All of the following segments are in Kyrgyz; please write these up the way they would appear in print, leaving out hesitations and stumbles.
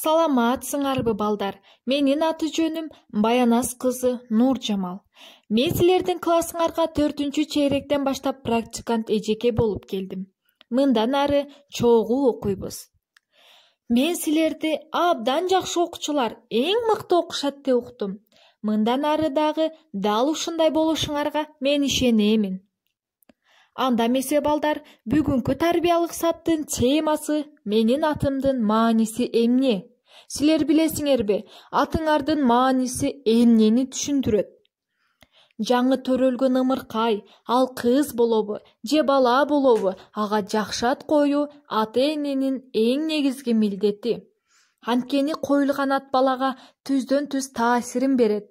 Саламатсыңарбы балдар. Менин аты жөнүм Баяназ кызы Нуржамал. Мен силердин классыңарга 4-чү чейректен баштап практикант эжеке болуп келдим. Мындан ары чогуу окуйбуз. Мен силерди абдан жакшы окуучулар, эң мыкты окушат деп уктум. Мындан ары дагы дал ушундай болушуңарга мен ишенемин. Анда эмесе балдар, бүгүнкү тарбиялык сааттын темасы менин атымдын мааниси эмне? Силер билесиңерби, атыңардын мааниси эмнени түшүндүрөт? Жаңы төрөлгөн ымыркай, ал кыз болобу, же бала болобу, ага жакшы ат коюу ата-эненин эң негизги милдети. Анткени коюлган ат балага түздөн түз таасирин берет.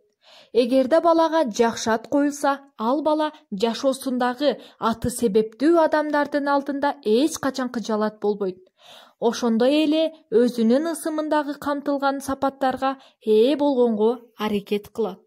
Эгерде балага жакшы ат коюлса, ал бала жашоосундагы аты себептүү адамдардын алдында эч качан кыжалат болбойт. Ошондой эле өзүнүн ысымындагы камтылган сапаттарга ээ болгонго аракет кылат.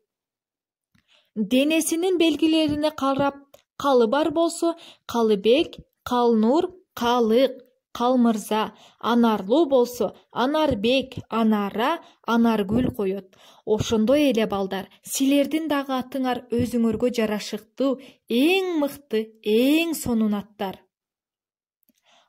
Денесинин белгилерине карап, калы бар болсо, Калыбек, Калнур, Калык, Калмырза, Анарлуу болсо, Анарбек, Анара, Анаргүл коет. Ошондой эле балдар, силердин дагы атыңар өзүңөргө жарашыктуу, эң мыкты, эң сонун аттар.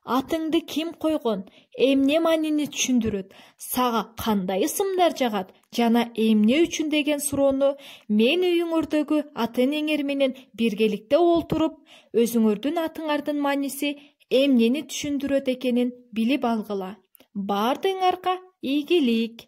Атыңды ким койгон, эмне маанини түшүндүрөт, сага кандай ысымдар жагат жана эмне үчүн деген суроону мен үйүңөрдөгү ата-энеңер менен биргеликте олтуруп, өзүңөрдүн атыңардын мааниси эмнени түшүндүрөт экенин билип алгыла. Баардыгыңарга ийгилик.